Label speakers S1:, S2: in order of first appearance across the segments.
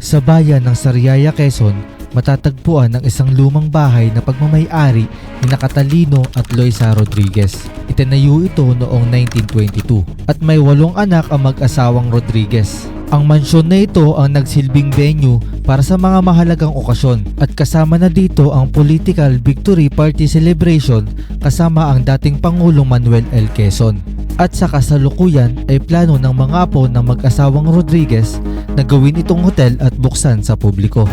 S1: Sa bayan ng Sariaya, Quezon, matatagpuan ang isang lumang bahay na pagmamay-ari ni Catalino at Loisa Rodriguez. Itinayo ito noong 1922 at may 8 anak ang mag-asawang Rodriguez. Ang mansyon na ito ang nagsilbing venue para sa mga mahalagang okasyon at kasama na dito ang Political Victory Party Celebration kasama ang dating Pangulong Manuel L. Quezon. At sa kasalukuyan ay plano ng mga apo ng mag-asawang Rodriguez na gawin itong hotel at buksan sa publiko.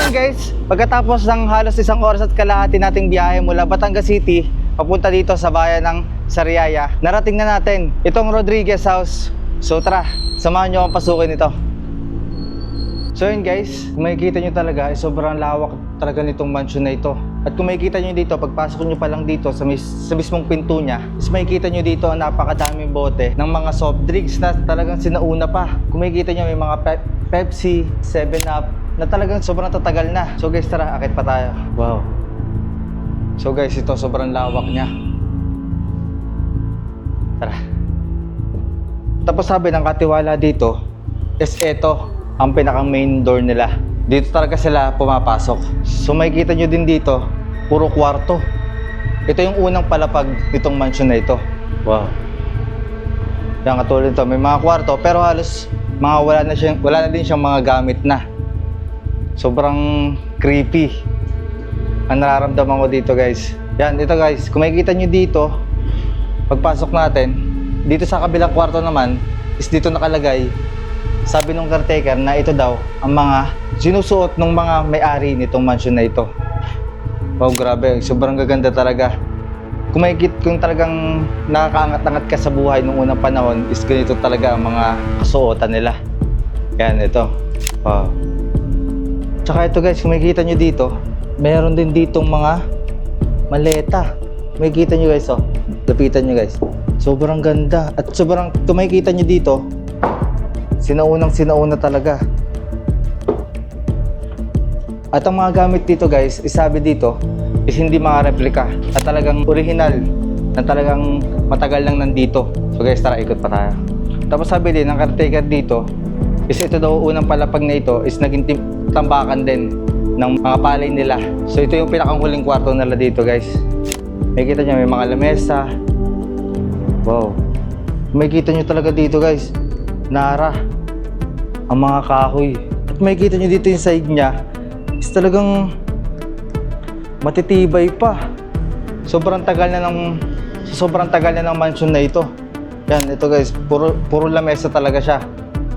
S2: Guys, pagkatapos ng halos 1 oras at kalahati nating biyahe mula Batangas City papunta dito sa bayan ng Sariaya, narating na natin itong Rodriguez House. So tara, samahan nyo akong pasukin ito. So yun guys, kung makikita nyo talaga ay sobrang lawak talaga nitong mansion na ito. At kung makikita nyo dito, pagpasok nyo pa lang dito sa mismong pinto nya, is makikita nyo dito ang napakadaming bote ng mga soft drinks na talagang sinauna pa. Kung makikita nyo may mga Pepsi, 7-Up na talagang sobrang tatagal na. So guys, tara, akit pa tayo. Wow. So guys, ito sobrang lawak niya. Tara. Tapos sabi ng katiwala dito is ito ang pinakang main door nila. Dito talaga sila pumapasok. So makikita nyo din dito, puro kwarto. Ito yung unang palapag nitong mansion na ito. Wow. Yan, katulad ito, may mga kwarto pero halos wala na din siyang mga gamit na. Sobrang creepy ang nararamdaman ko dito guys. Yan, ito guys, kung makikita nyo dito, pagpasok natin, dito sa kabilang kwarto naman, is dito nakalagay, sabi nung caretaker na ito daw ang mga sinusuot ng mga may-ari nitong mansion na ito. Wow, grabe, sobrang gaganda talaga. Kung talagang nakakaangat-angat ka sa buhay nung unang panahon, is ganito talaga ang mga kasuotan nila. Yan, ito. Wow. Tsaka ito guys, kung makikita nyo dito, meron din ditong mga maleta. Makikita nyo guys, oh. Lapitan nyo guys. Sobrang ganda. At sobrang, kung makikita nyo dito, sinauna talaga. At ang mga gamit dito guys, isabi dito, is hindi mga replika. At talagang original, na talagang matagal lang nandito. So guys, tara, ikot pa tayo. Tapos sabi din ng caretaker dito, is ito daw unang palapag na ito, is naging tambakan din ng mga palay nila. So ito yung pinakang huling kwarto nila dito guys. Makikita nyo may mga lamesa. Wow. Makikita nyo talaga dito guys, nara ang mga kahoy. At makikita nyo dito yung side nya is talagang matitibay pa. Sobrang tagal na ng mansion na ito. Yan, ito guys, puro lamesa talaga siya.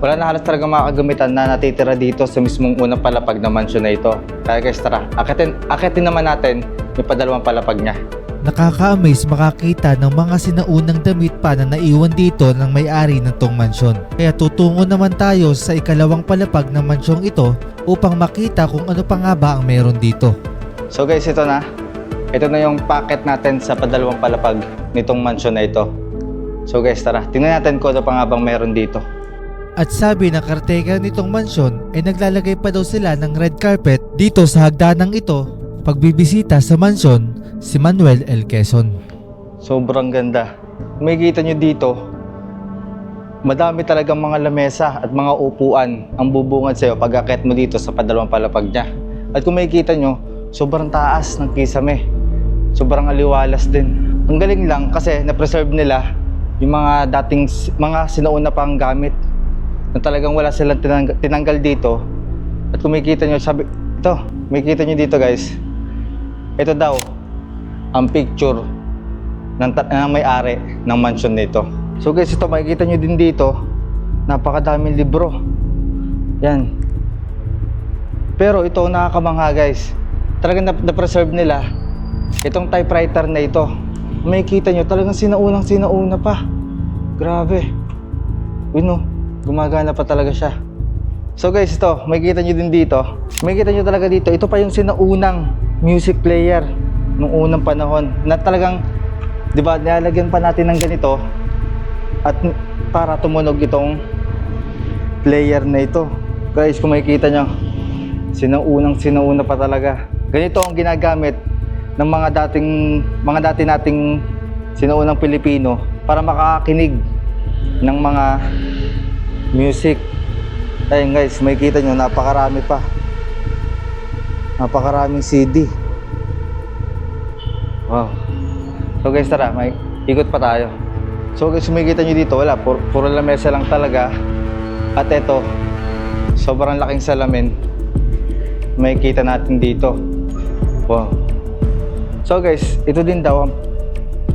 S2: Wala na halos talaga mga kagamitan na natitira dito sa mismong unang palapag na mansion na ito. Kaya guys, tara, akitin naman natin yung padalawang palapag niya.
S1: Nakaka-amaze makakita ng mga sinaunang damit pa na naiwan dito ng may-ari ng tong mansyon. Kaya tutungo naman tayo sa ikalawang palapag ng mansyong ito upang makita kung ano pa nga ba ang meron dito.
S2: So guys, ito na. Ito na yung packet natin sa padalawang palapag nitong mansion na ito. So guys, tara, tingnan natin kung ano pa nga bang meron dito.
S1: At sabi ng caretaker nitong mansyon ay naglalagay pa daw sila ng red carpet dito sa hagdanang ito pagbibisita sa mansyon si Manuel L. Quezon.
S2: Sobrang ganda. Makikita nyo dito, madami talagang mga lamesa at mga upuan ang bubungad sa'yo pag akit mo dito sa padalawang palapag niya. At kung makikita nyo, sobrang taas ng kisame. Sobrang aliwalas din. Ang galing lang kasi na-preserve nila yung mga dating mga sinauna pang gamit na talagang wala silang tinanggal dito. At kung makikita nyo, makikita nyo dito guys, ito daw ang picture ng may-ari ng mansion nito. So guys, ito makikita nyo din dito, napakadaming libro. Yan. Pero ito nakakamangha guys, talagang na-preserve nila itong typewriter na ito. Makikita nyo, talagang sinauna pa. Grabe. Gumagana pa talaga siya. So guys, ito, makikita nyo din dito. Makikita nyo talaga dito, ito pa yung sinaunang music player nung unang panahon. Na talagang, di ba, nilalagyan pa natin ng ganito at para tumunog itong player na ito. Guys, kung makikita nyo, Sinauna pa talaga. Ganito ang ginagamit ng mga dati nating sinaunang Pilipino para makakinig ng mga music. Ayun guys, makikita nyo, napakarami pa. Napakaraming CD. Wow. So guys, tara, may ikot pa tayo. So guys, makikita nyo dito, wala, puro lamesa lang talaga. At eto, sobrang laking salamin. Makikita natin dito. Wow. So guys, ito din daw,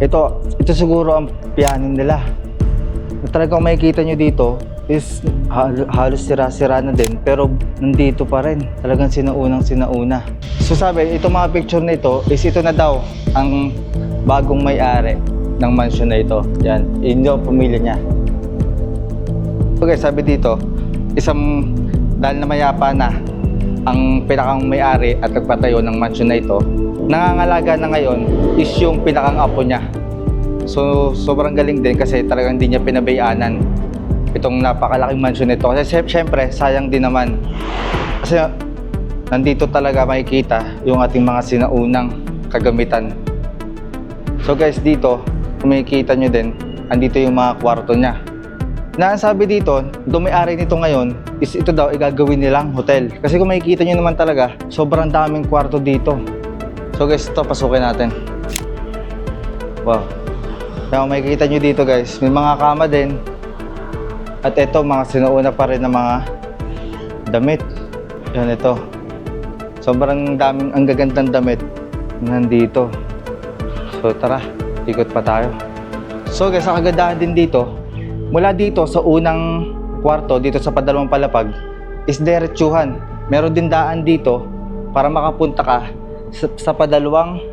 S2: ito siguro ang piano nila. Talagang makikita nyo dito is halos sira-sira na din, pero nandito pa rin. Talagang sinauna. So sabi, itong mga picture na ito is ito na daw ang bagong may-ari ng mansion na ito. Yan, yun yung pamilya niya. So guys, sabi dito, dahil na mayapa na ang pinakang may-ari at nagpatayo ng mansion na ito, nangangalaga na ngayon is yung pinakang apo niya. So sobrang galing din kasi talagang hindi niya pinabayanan itong napakalaking mansion nito. Kasi syempre, sayang din naman. Kasi nandito talaga makikita yung ating mga sinaunang kagamitan. So guys, dito, kung makikita nyo din, andito yung mga kwarto niya. Na ang sabi dito, may-ari nito ngayon, is ito daw igagawin nilang hotel. Kasi kung makikita nyo naman talaga, sobrang daming kwarto dito. So guys, ito, pasukin natin. Wow. Kaya kung makikita nyo dito guys, may mga kama din. At ito, mga sinuuna pa rin ng mga damit. Yan ito. Sobrang daming, ang gagandang damit nandito. So tara, ikot pa tayo. So guys, ang kagandahan din dito, mula dito sa unang kwarto, dito sa padalawang palapag, is diretsuhan. Meron din daan dito para makapunta ka sa padalawang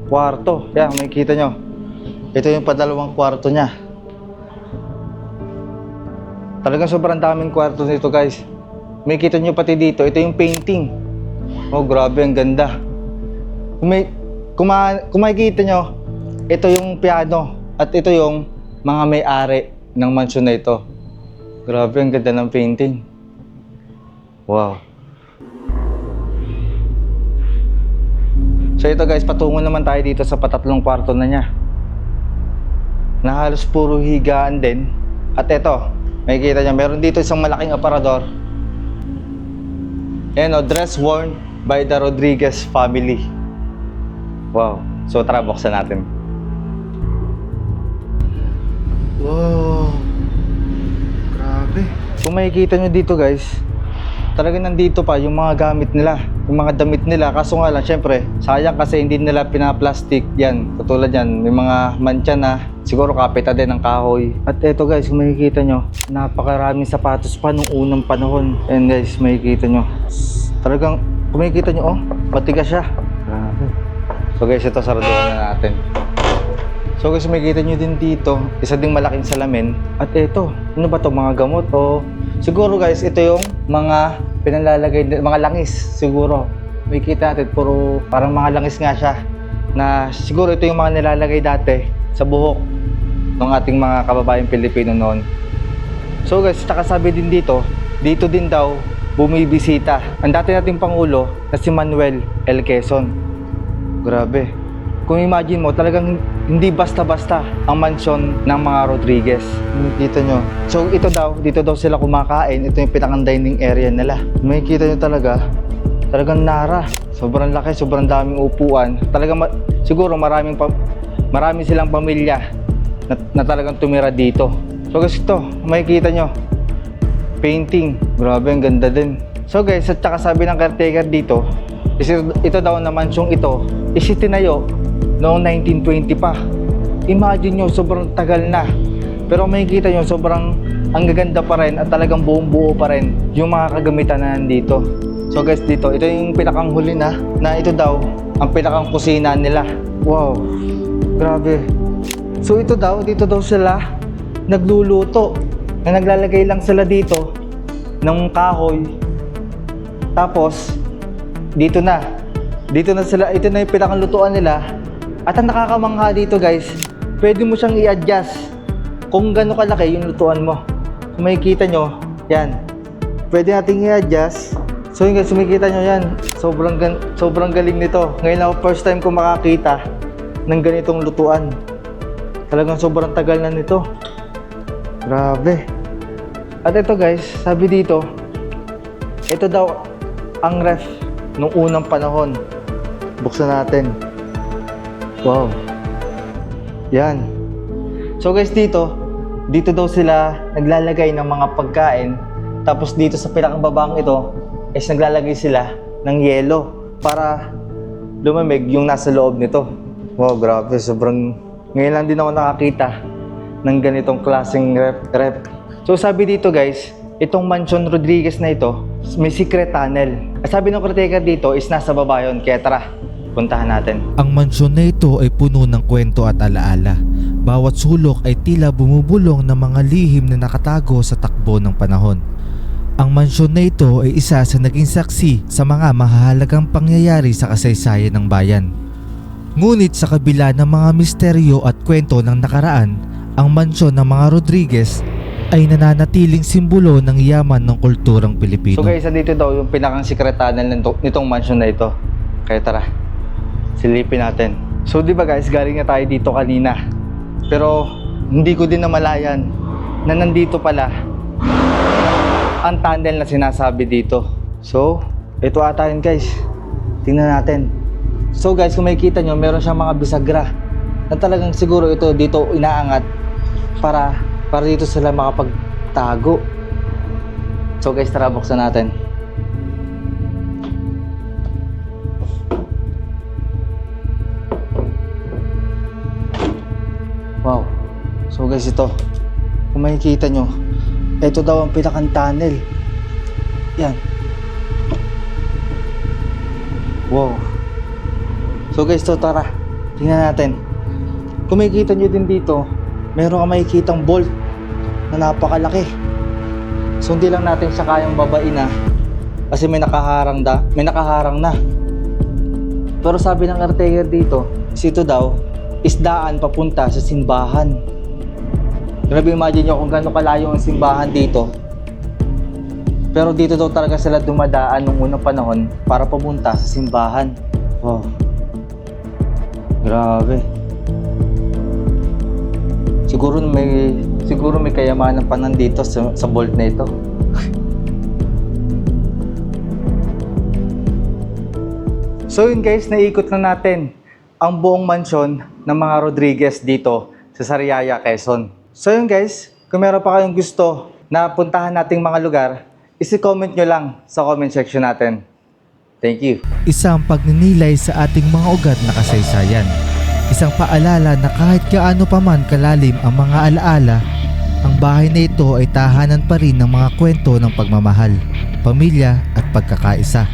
S2: kwarto. Yan, makikita nyo. Ito yung padalawang kwarto niya. Talagang sobrang daming kwarto nito guys. May kita nyo pati dito, ito yung painting. Oh grabe, ang ganda. Kung makikita nyo, ito yung piano at ito yung mga may-ari ng mansion na ito. Grabe, ang ganda ng painting. Wow. So ito guys, patungo naman tayo dito sa patatlong kwarto na niya. Na halos puro higaan din. At ito, makikita nyo, meron dito isang malaking aparador. Ayan o, dress worn by the Rodriguez family. Wow. So tara, buksan natin. Wow. Grabe. Kung makikita nyo dito guys, talagang nandito pa yung mga gamit nila, yung mga damit nila. Kaso nga lang, syempre, sayang kasi hindi nila pinaplastic yan. Katulad yan, may mga mantsa na, siguro kapita din ng kahoy. At eto guys, kung makikita nyo, napakaraming sapatos pa nung unang panahon. And guys, makikita nyo, talagang, kung makikita nyo, oh, matigas siya. Grabe. So guys, ito, saraduhan na natin. So guys, makikita nyo din dito, isa ding malaking salamin. At eto, ano ba to, mga gamot o... Siguro guys, ito yung mga pinalalagay, mga langis siguro. Makikita natin, puro parang mga langis nga siya. Na siguro ito yung mga nilalagay dati sa buhok ng ating mga kababayang Pilipino noon. So guys, sabi din dito din daw bumibisita ang dati nating Pangulo na si Manuel L. Quezon. Grabe. Kung imagine mo, talagang hindi basta-basta ang mansyon ng mga Rodriguez. Makikita nyo. So ito daw, dito daw sila kumakain. Ito yung pinakang dining area nila. Makikita nyo talagang nara. Sobrang laki, sobrang daming upuan. Talagang siguro marami silang pamilya na talagang tumira dito. So guys, ito, makikita nyo. Painting. Grabe, ang ganda din. So guys, at saka sabi ng caretaker dito, ito daw na mansyong ito, isitinayo noong 1920 pa. Imagine nyo, sobrang tagal na. Pero makikita nyo, sobrang ang gaganda pa rin at talagang buong buo pa rin yung mga kagamitan na nandito. So guys, dito, ito yung pinakang huli na ito daw, ang pinakang kusina nila. Wow, grabe. So ito daw, dito daw sila nagluluto. Na naglalagay lang sila dito ng kahoy. Tapos, dito na sila, ito na yung pinakang lutuan nila. At ang nakakamangha dito guys, pwede mo siyang i-adjust kung gaano kalaki yung lutuan mo. Kung makikita nyo, yan. Pwede natin i-adjust So yun guys, sumikita nyo yan. Sobrang galing nito. Ngayon ako first time ko makakita ng ganitong lutuan. Talagang sobrang tagal na nito. Grabe. At ito guys, sabi dito, ito daw ang ref nung unang panahon. Buksan natin. Wow. Yan. So guys, dito daw sila naglalagay ng mga pagkain. Tapos dito sa pinakababang ito is naglalagay sila ng yelo para lumamig yung nasa loob nito. Wow, grabe. Ngayon lang din ako nakakita ng ganitong klaseng ref. So sabi dito guys, itong Mansion Rodriguez na ito, may secret tunnel. At sabi ng caretaker dito is nasa baba yun. Kaya tara, puntahan natin.
S1: Ang mansyon na ito ay puno ng kwento at alaala. Bawat sulok ay tila bumubulong ng mga lihim na nakatago sa takbo ng panahon. Ang mansyon na ito ay isa sa naging saksi sa mga mahahalagang pangyayari sa kasaysayan ng bayan. Ngunit sa kabila ng mga misteryo at kwento ng nakaraan, ang mansyon ng mga Rodriguez ay nananatiling simbolo ng yaman ng kulturang Pilipino.
S2: So guys, dito daw yung pinakang secret tunnel nitong mansion na ito. Kaya tara, silipin natin. So di ba guys, galing na tayo dito kanina. Pero hindi ko din namalayan na nandito pala ang tunnel na sinasabi dito. So, ito ata yun guys. Tingnan natin. So guys, kung makikita nyo, meron siyang mga bisagra na talagang siguro ito dito inaangat para dito sila makapagtago. So guys, tara buksan natin. Wow. So guys, ito. Kung makikita nyo, ito daw ang pinakang tunnel. Yan. Wow. So guys, to tara. Tingnan natin. Kung makikita nyo din dito, meron ka makikitang bolt na napakalaki. So hindi lang natin siya kayang babain na kasi may nakaharang na. Pero sabi ng caretaker dito, ito daw isdaan papunta sa simbahan. Grabe, imagine nyo kung gaano kalayo ang simbahan dito. Pero dito daw talaga sila dumadaan nung unang panahon para papunta sa simbahan. Wow. Grabe. Siguro may kayamanan pa nandito sa bolt na ito. So yun guys, naikot na natin ang buong mansyon ng mga Rodriguez dito sa Sariaya, Quezon. So yun guys, kung meron pa kayong gusto na puntahan nating mga lugar, isi-comment nyo lang sa comment section natin. Thank you.
S1: Isang pagninilay sa ating mga ugat na kasaysayan. Isang paalala na kahit gaano pa man kalalim ang mga alaala, ang bahay na ito ay tahanan pa rin ng mga kwento ng pagmamahal, pamilya at pagkakaisa.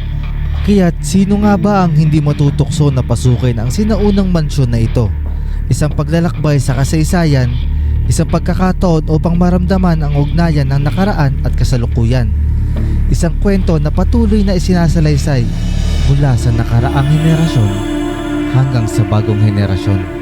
S1: Kaya't sino nga ba ang hindi matutokso na pasukin ang sinaunang mansyon na ito? Isang paglalakbay sa kasaysayan, isang pagkakataon upang maramdaman ang ugnayan ng nakaraan at kasalukuyan. Isang kwento na patuloy na isinasalaysay mula sa nakaraang henerasyon hanggang sa bagong henerasyon.